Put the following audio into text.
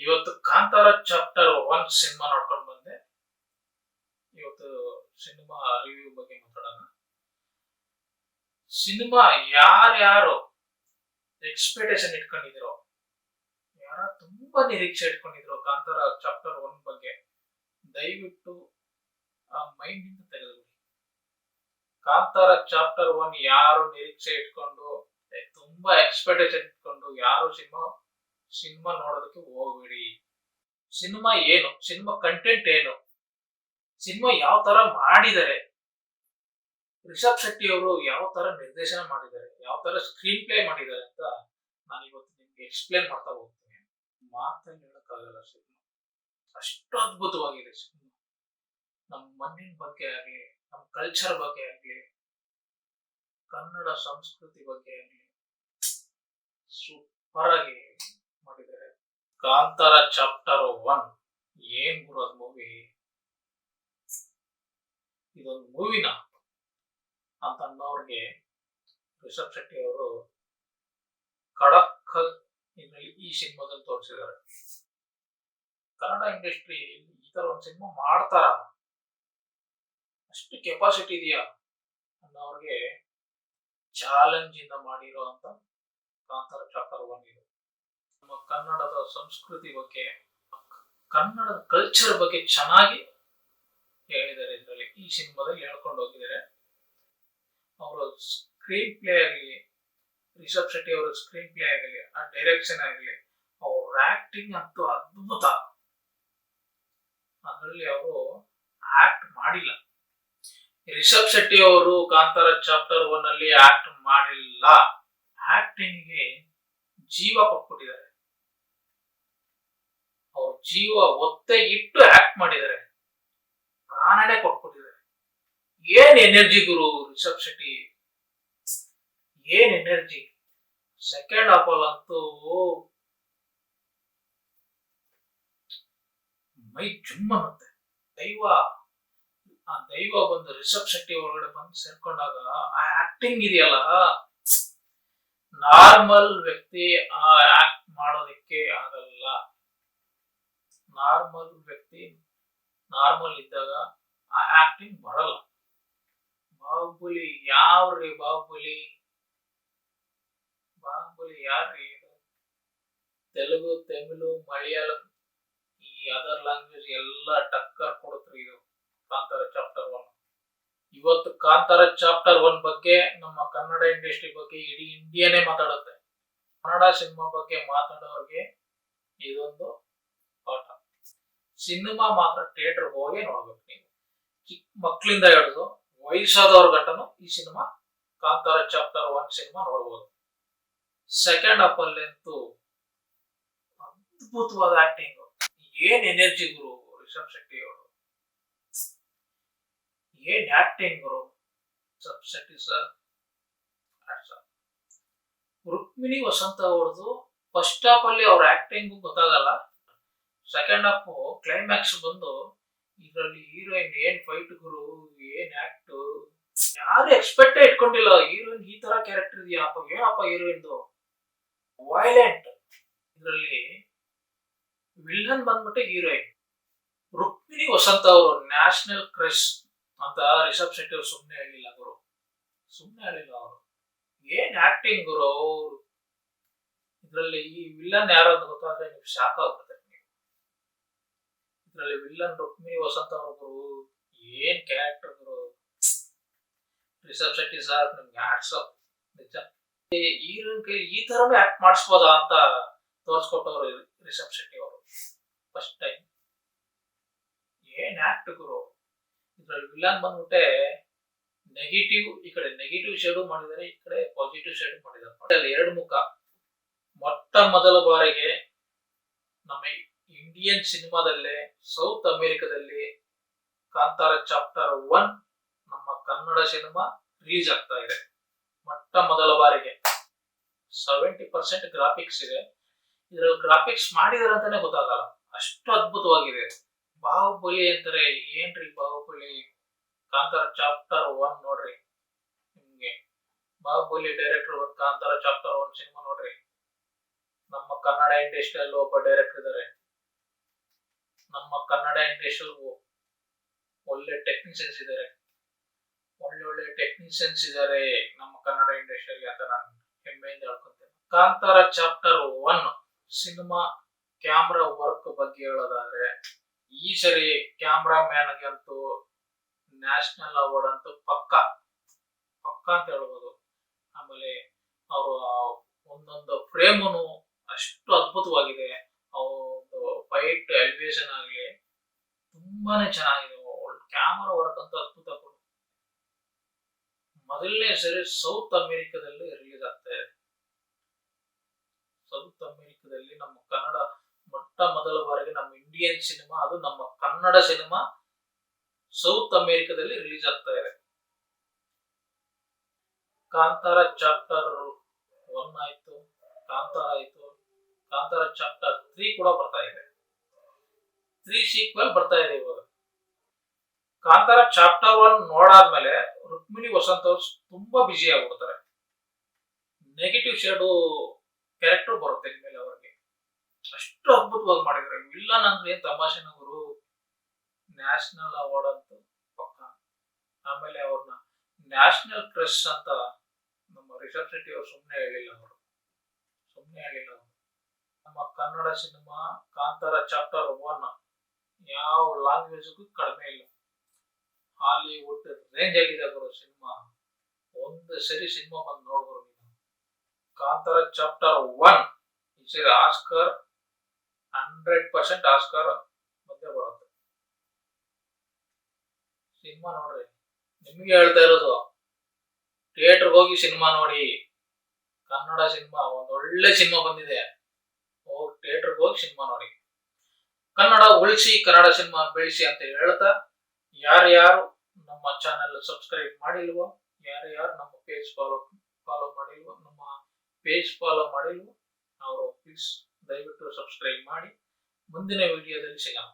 ಇವತ್ತು Kantara chapter 1 cinema ನೋಡ್ಕೊಂಡು ಬಂದೆ. ಇವತ್ತು ಸಿನಿಮಾ ರಿವ್ಯೂ ಬಗ್ಗೆ ಮಾತಾಡೋಣ. ಸಿನಿಮಾ ಯಾರ್ಯಾರು ಎಕ್ಸ್ಪೆಕ್ಟೇಷನ್ ಇಟ್ಕೊಂಡಿದ್ರು, ಯಾರ ತುಂಬಾ ನಿರೀಕ್ಷೆ ಇಟ್ಕೊಂಡಿದ್ರು ಕಾಂತಾರ ಚಾಪ್ಟರ್ 1 ಬಗ್ಗೆ, ದಯವಿಟ್ಟು ಆ ಮೈಂಡ್ ಇಂದ ತೆಗೆದುಬಿಡಿ. ಕಾಂತಾರ ಚಾಪ್ಟರ್ 1 ಯಾರು ನಿರೀಕ್ಷೆ ಇಟ್ಕೊಂಡು ತುಂಬಾ ಎಕ್ಸ್ಪೆಕ್ಟೇಷನ್ ಇಟ್ಕೊಂಡು ಯಾರು ಸಿನಿಮಾ ನೋಡೋದಕ್ಕೆ ಹೋಗ್ಬೇಡಿ. ಸಿನಿಮಾ ಏನು, ಸಿನಿಮಾ ಕಂಟೆಂಟ್ ಏನು, ಸಿನಿಮಾ ಯಾವ ತರ ಮಾಡಿದ್ದಾರೆ, ರಿಷಬ್ ಶೆಟ್ಟಿ ಅವರು ಯಾವ ತರ ನಿರ್ದೇಶನ ಮಾಡಿದ್ದಾರೆ, ಯಾವ ತರ ಸ್ಕ್ರೀನ್ ಪ್ಲೇ ಮಾಡಿದ್ದಾರೆ ಅಂತ ನಾನು ಇವತ್ತು ನಿಮ್ಗೆ ಎಕ್ಸ್ಪ್ಲೇನ್ ಮಾಡ್ತಾ ಹೋಗ್ತೀನಿ. ಮಾತಲ್ಲಿ ಹೇಳಕ್ಕಾಗಲ್ಲ. ಸಿನಿಮಾ ಅಷ್ಟು ಅದ್ಭುತವಾಗಿದೆ. ಸಿನಿಮಾ ನಮ್ಮ ಮಣ್ಣಿನ ಬಗ್ಗೆ ಆಗ್ಲಿ, ನಮ್ಮ ಕಲ್ಚರ್ ಬಗ್ಗೆ ಆಗ್ಲಿ, ಕನ್ನಡ ಸಂಸ್ಕೃತಿ ಬಗ್ಗೆ ಆಗ್ಲಿ ಸೂಪರ್ ಆಗಿ ಮಾಡಿದ್ದಾರೆ. ಕಾಂತಾರ ಚಾಪ್ಟರ್ 1 ಏನ್ ಬರೋದ್ ಮೂವಿ, ಇದೊಂದು ಮೂವಿನ ಅಂತ ಅನ್ನೋರ್ಗೆ ರಿಷಬ್ ಶೆಟ್ಟಿ ಅವರು ಖಡಕ್ ಈ ಸಿನಿಮಾದಲ್ಲಿ ತೋರಿಸಿದ್ದಾರೆ. ಕನ್ನಡ ಇಂಡಸ್ಟ್ರಿ ಈ ತರ ಒಂದು ಸಿನಿಮಾ ಮಾಡ್ತಾರ, ಅಷ್ಟು ಕೆಪಾಸಿಟಿ ಇದೆಯಾ ಅನ್ನೋರ್ಗೆ ಚಾಲೆಂಜ್ ಇಂದ ಮಾಡಿರೋ ಅಂತ ಕಾಂತಾರ ಚಾಪ್ಟರ್ 1 ಇದು. ನಮ್ಮ ಕನ್ನಡದ ಸಂಸ್ಕೃತಿ ಬಗ್ಗೆ, ಕನ್ನಡದ ಕಲ್ಚರ್ ಬಗ್ಗೆ ಚೆನ್ನಾಗಿ ಹೇಳಿದ್ದಾರೆ. ಇದರಲ್ಲಿ ಈ ಸಿನಿಮಾದಲ್ಲಿ ಹೇಳ್ಕೊಂಡು ಹೋಗಿದ್ದಾರೆ. ಅವರ ಸ್ಕ್ರೀನ್ ಪ್ಲೇ ಆಗಲಿ, ರಿಷಬ್ ಶೆಟ್ಟಿ ಅವರ ಸ್ಕ್ರೀನ್ ಪ್ಲೇ ಆಗಲಿ, ಆ ಡೈರೆಕ್ಷನ್ ಆಗಲಿ, ಅವ್ರ ಆಕ್ಟಿಂಗ್ ಅಂತೂ ಅದ್ಭುತ. ಅದರಲ್ಲಿ ಅವರು ಆಕ್ಟ್ ಮಾಡಿಲ್ಲ. ರಿಷಬ್ ಶೆಟ್ಟಿ ಅವರು ಕಾಂತಾರ ಚಾಪ್ಟರ್ 1 ಅಲ್ಲಿ ಆಕ್ಟ್ ಮಾಡಿಲ್ಲ. ಆಕ್ಟಿಂಗ್ ಗೆ ಜೀವ ಕೊಟ್ಬಿಟ್ಟಿದ್ದಾರೆ. ಅವ್ರ ಜೀವ ಒತ್ತೆ ಇಟ್ಟು ಆಕ್ಟ್ ಮಾಡಿದ್ದಾರೆ, ಪ್ರಾಣನೇ ಕೊಟ್ಬಿಟ್ಟಿದ್ದಾರೆ. ಏನ್ ಎನರ್ಜಿ ಗುರು ರಿಷಬ್ ಶೆಟ್ಟಿ, ಏನ್ ಎನರ್ಜಿ. ಸೆಕೆಂಡ್ ಹಾಫ್ ಅಲ್ಲಿ ಅಂತೂ ಮೈ ಜುಮ್ ಅನ್ನುತ್ತೆ. ಆ ದೈವ ಬಂದು ರಿಷಬ್ ಶೆಟ್ಟಿ ಒಳಗಡೆ ಬಂದು ಸೇರ್ಕೊಂಡಾಗ ಆ ಆಕ್ಟಿಂಗ್ ಇದೆಯಲ್ಲ, ನಾರ್ಮಲ್ ವ್ಯಕ್ತಿ ಆ ಆಕ್ಟ್ ಮಾಡೋದಕ್ಕೆ ಆಗಲ್ಲ. ನಾರ್ಮಲ್ ವ್ಯಕ್ತಿ ನಾರ್ಮಲ್ ಇದ್ದಾಗ ಆ ಆಕ್ಟಿಂಗ್ ಬರಲ್ಲ. ಬಾಹುಬಲಿ ಯಾವ್ರಿ, ಬಾಹುಬಲಿ ಯಾರ್ರಿ? ತೆಲುಗು, ತಮಿಳು, ಮಲಯಾಳಂ, ಈ ಅದರ್ ಲ್ಯಾಂಗ್ವೇಜ್ ಎಲ್ಲ ಟಕ್ಕರ್ ಕೊಡುತ್ರಿ ಇದು ಕಾಂತಾರ ಚಾಪ್ಟರ್ 1. ಇವತ್ತು ಕಾಂತಾರ ಚಾಪ್ಟರ್ 1 ಬಗ್ಗೆ, ನಮ್ಮ ಕನ್ನಡ ಇಂಡಸ್ಟ್ರಿ ಬಗ್ಗೆ ಇಡೀ ಇಂಡಿಯಾನೇ ಮಾತಾಡುತ್ತೆ. ಕನ್ನಡ ಸಿನಿಮಾ ಬಗ್ಗೆ ಮಾತಾಡೋರ್ಗೆ ಇದೊಂದು ಪಾಠ. ಸಿನಿಮಾ ಮಾತ್ರ ಥಿಯೇಟರ್ ಹೋಗಿ ನೋಡ್ಬೇಕು. ನೀವು ಚಿಕ್ಕ ಮಕ್ಕಳಿಂದ ಹಿಡಿದು ವಯಸ್ಸಾದವ್ರ ಗಂಟನು ಈ ಸಿನಿಮಾ ಕಾಂತಾರ ಚಾಪ್ಟರ್ 1 ಸಿನಿಮಾ ನೋಡ್ಬೋದು. ಸೆಕೆಂಡ್ ಹಾಫ್ ಅಲ್ಲಿ ಅಂತೂ ಅದ್ಭುತವಾದ ಆಕ್ಟಿಂಗ್, ಏನ್ ಎನರ್ಜಿ ಗುರು ರಿಷಬ್ ಶೆಟ್ಟಿ ಅವರು, ಏನ್ ಆಕ್ಟಿಂಗ್ ಗುರು ರಿಷಬ್ ಶೆಟ್ಟಿ ಸರ್. ರುಕ್ಮಿಣಿ ವಸಂತ ಅವ್ರದ್ದು ಫಸ್ಟ್ ಹಾಫ್ ಅಲ್ಲಿ ಅವ್ರ ಆಕ್ಟಿಂಗ್ ಗೊತ್ತಾಗಲ್ಲ. ಸೆಕೆಂಡ್ ಹಾಫ್ ಕ್ಲೈಮ್ಯಾಕ್ಸ್ ಬಂದು ಇದರಲ್ಲಿ ಹೀರೋಯಿನ್ ಏನ್ ಫೈಟ್ ಗುರು, ಏನ್ ಆಕ್ಟ್, ಯಾರು ಎಕ್ಸ್ಪೆಕ್ಟ್ ಇಟ್ಕೊಂಡಿಲ್ಲ. ಹೀರೋಯಿನ್ ಈ ತರ ಕ್ಯಾರೆಕ್ಟರ್ ಇದೆಯಾ, ಏನಪ್ಪ ಹೀರೋಯಿನ್ದು, ವೈಲೆಂಟ್. ಇದರಲ್ಲಿ ವಿಲ್ಲನ್ ಬಂದ್ಬಿಟ್ಟು ಹೀರೋಯಿನ್ ರುಕ್ಮಿಣಿ ವಸಂತ ಅವರು ನ್ಯಾಷನಲ್ ಕ್ರಶ್ ಅಂತ ರಿಷಬ್ ಶೆಟ್ಟಿ ಅವರು ಸುಮ್ಮನೆ ಹೇಳಿಲ್ಲ ಗುರು, ಸುಮ್ಮನೆ ಹೇಳಿಲ್ಲ ಅವರು. ಏನ್ ಆಕ್ಟಿಂಗ್ ಗುರು. ಇದರಲ್ಲಿ ಈ ವಿಲ್ಲನ್ ಯಾರು ಅಂತ ಗೊತ್ತಾದ್ರೆ ನೀವು ಶಾಕ್ ಆಗ್ಬಿಡ್ತಾರೆ. ಇದರಲ್ಲಿ ವಿಲ್ಲನ್ ರುಕ್ಮಿಣಿ ವಸಂತ ಅವರು ಗುರು, ಏನ್ ಕ್ಯಾರೆಕ್ಟರ್ ಗುರು. ರಿಷಬ್ ಶೆಟ್ಟಿ ಸರ್ ನಿಮ್ಗೆ ಹ್ಯಾಟ್ಸ್ ಆಫ್. ನಿಜ, ಹೀರೋಯಿನ್ ಕೈ ಈ ತರನೇ ಆಕ್ಟ್ ಮಾಡಿಸ್ಬೋದಾ ಅಂತ ತೋರಿಸ್ಕೊಟ್ಟವ್ರು ರಿಷಬ್ ಶೆಟ್ಟಿ ಅವರು ಫಸ್ಟ್ ಟೈಮ್. ಏನ್ ಆಕ್ಟ್ ಗುರು. ಇದ್ರಲ್ಲಿ ವಿಲನ್ ಬಂದ್ಬಿಟ್ಟೆ ನೆಗೆಟಿವ್, ಈ ಕಡೆ ನೆಗೆಟಿವ್ ಶೇಡು ಮಾಡಿದ್ದಾರೆ, ಈ ಕಡೆ ಪಾಸಿಟಿವ್ ಶೇಡು ಮಾಡಿದ್ದಾರೆ. ಎರಡು ಮುಖ. ಮೊಟ್ಟ ಮೊದಲ ಬಾರಿಗೆ ನಮ್ಮ ಇಂಡಿಯನ್ ಸಿನಿಮಾದಲ್ಲೇ ಸೌತ್ ಅಮೆರಿಕದಲ್ಲಿ ಕಾಂತಾರ ಚಾಪ್ಟರ್ 1 ನಮ್ಮ ಕನ್ನಡ ಸಿನಿಮಾ ರಿಲೀಸ್ ಆಗ್ತಾ ಇದೆ. ಮೊಟ್ಟ ಮೊದಲ ಬಾರಿಗೆ 70% ಗ್ರಾಫಿಕ್ಸ್ ಇದೆ. ಇದ್ರಲ್ಲಿ ಗ್ರಾಫಿಕ್ಸ್ ಮಾಡಿದಾರೆ ಅಂತಾನೆ ಗೊತ್ತಾಗಲ್ಲ, ಅಷ್ಟು ಅದ್ಭುತವಾಗಿದೆ. ಬಾಹುಬಲಿ ಅಂತಾರೆ, ಏನ್ರಿ ಬಾಹುಬಲಿ. ಕಾಂತಾರ ಚಾಪ್ಟರ್ 1 ನೋಡ್ರಿ, ನಿಮ್ಗೆ ಬಾಹುಬಲಿ ಡೈರೆಕ್ಟರ್ ಒಂದು ಕಾಂತಾರ ಚಾಪ್ಟರ್ 1 ಸಿನಿಮಾ ನೋಡ್ರಿ. ನಮ್ಮ ಕನ್ನಡ ಇಂಡಸ್ಟ್ರಿಯಲ್ಲಿ ಒಬ್ಬ ಡೈರೆಕ್ಟರ್ ಇದ್ದಾರೆ, ನಮ್ಮ ಕನ್ನಡ ಇಂಡಸ್ಟ್ರಿ ಒಳ್ಳೆ ಟೆಕ್ನಿಷಿಯನ್ಸ್ ಇದ್ದಾರೆ, ಒಳ್ಳೆ ಟೆಕ್ನಿಷಿಯನ್ಸ್ ಇದ್ದಾರೆ ನಮ್ಮ ಕನ್ನಡ ಇಂಡಸ್ಟ್ರಿಯಲ್ಲಿ ಅಂತ ನಾನು ಹೆಮ್ಮೆಯಿಂದ ಹೇಳ್ಕೊತೇನೆ. Kantara chapter 1 cinema camera work ಬಗ್ಗೆ ಹೇಳೋದಾದ್ರೆ, ಈ ಸರಿ ಕ್ಯಾಮ್ರಾ ಮ್ಯಾನ್ಗೆ ಅಂತೂ ನ್ಯಾಷನಲ್ ಅವಾರ್ಡ್ ಅಂತೂ ಪಕ್ಕ ಅಂತ ಹೇಳ್ಬೋದು. ಆಮೇಲೆ ಅವರು ಒಂದೊಂದು ಫ್ರೇಮನು ಅಷ್ಟು ಅದ್ಭುತವಾಗಿದೆ. ಅವ್ರದ್ದು ಫೈಟ್ ಎಲಿವೇಶನ್ ಆಗಲಿ ತುಂಬಾನೇ ಚೆನ್ನಾಗಿದೆ. ಕ್ಯಾಮರಾ ವರ್ಕ್ ಅಂತೂ ಅದ್ಭುತ. ಮೊದಲನೇ ಸರಿ ಸೌತ್ ಅಮೆರಿಕದಲ್ಲಿ ರಿಲೀಸ್ ಆಗ್ತಾ ಇದೆ. ಸೌತ್ ಅಮೆರಿಕದಲ್ಲಿ ನಮ್ಮ ಕನ್ನಡ ಮೊಟ್ಟ ಮೊದಲ ಬಾರಿಗೆ ನಮ್ಮ ಇಂಡಿಯನ್ ಸಿನಿಮಾ, ಅದು ನಮ್ಮ ಕನ್ನಡ ಸಿನಿಮಾ ಸೌತ್ ಅಮೆರಿಕದಲ್ಲಿ ರಿಲೀಸ್ ಆಗ್ತಾ ಇದೆ. ಕಾಂತಾರ ಚಾಪ್ಟರ್ 1 ಆಯ್ತು, ಕಾಂತಾರ ಆಯ್ತು, ಕಾಂತಾರ ಚಾಪ್ಟರ್ 3 ಕೂಡ ಬರ್ತಾ ಇದೆ. 3 ಸೀಕ್ವೆಲ್ ಬರ್ತಾ ಇದೆ ಇವಾಗ. ಕಾಂತಾರ ಚಾಪ್ಟರ್ 1 ನೋಡಾದ್ಮೇಲೆ ರುಕ್ಮಿಣಿ ವಸಂತ್ ಅವರು ತುಂಬಾ ಬಿಜಿ ಆಗ್ಬಿಡ್ತಾರೆ. ನೆಗೆಟಿವ್ ಶೇಡು ಕ್ಯಾರೆಕ್ಟರ್ ಬರುತ್ತೆ ಇನ್ಮೇಲೆ ಅವ್ರಿಗೆ. ಅಷ್ಟು ಅದ್ಭುತವಾಗಿ ಮಾಡಿದ್ದಾರೆ. ವಿಲ್ಲನ್ ಅಂದ್ರೆ ಏನ್ ತಮಾಷೆನ ಗುರು, ನ್ಯಾಷನಲ್ ಅವಾರ್ಡ್ ಅಂತ ಪಕ್ಕ. ಆಮೇಲೆ ಅವ್ರನ್ನ ನ್ಯಾಷನಲ್ ಕ್ರಶ್ ಅಂತ ನಮ್ಮ ರಿಷಬ್ ಶೆಟ್ಟಿ ಅವರು ಸುಮ್ಮನೆ ಹೇಳಿಲ್ಲ. ನಮ್ಮ ಕನ್ನಡ ಸಿನಿಮಾ ಕಾಂತಾರ ಚಾಪ್ಟರ್ 1 ಯಾವ ಲ್ಯಾಂಗ್ವೇಜ್ಗೂ ಕಡಿಮೆ ಇಲ್ಲ. ಹಾಲಿವುಡ್ ರೇಂಜ್ ಆಗಿದೆ ಬರೋ ಸಿನಿಮಾ. ಒಂದು ಸರಿ ಸಿನಿಮಾ ಬಂದು ನೋಡ್ಬೋದು ನೀವು. ಕಾಂತಾರ ಚಾಪ್ಟರ್ 1 ಈ ಸರಿ ಆಸ್ಕರ್ 100% ಆಸ್ಕರ್ ಬಂದೇ ಬರುತ್ತೆ. ಸಿನಿಮಾ ನೋಡ್ರಿ, ನಿಮ್ಗೆ ಹೇಳ್ತಾ ಇರೋದು, ಥಿಯೇಟರ್ಗೆ ಹೋಗಿ ಸಿನಿಮಾ ನೋಡಿ. ಕನ್ನಡ ಸಿನಿಮಾ ಒಂದು ಒಳ್ಳೆ ಸಿನಿಮಾ ಬಂದಿದೆ, ಹೋಗಿ ಥಿಯೇಟರ್ಗೆ ಹೋಗಿ ಸಿನಿಮಾ ನೋಡಿ. ಕನ್ನಡ ಉಳಿಸಿ, ಕನ್ನಡ ಸಿನಿಮಾ ಬೆಳೆಸಿ ಅಂತ ಹೇಳ್ತಾ, ಯಾರ್ಯಾರು ನಮ್ಮ ಚಾನೆಲ್ ಸಬ್ಸ್ಕ್ರೈಬ್ ಮಾಡಿಲ್ವೋ, ಯಾರ್ಯಾರು ನಮ್ಮ ಪೇಜ್ ಫಾಲೋ ಮಾಡಿಲ್ವೋ, ಅವರು ಪ್ಲೀಸ್ ದಯವಿಟ್ಟು ಸಬ್ಸ್ಕ್ರೈಬ್ ಮಾಡಿ. ಮುಂದಿನ ವಿಡಿಯೋದಲ್ಲಿ ಸಿಗೋಣ.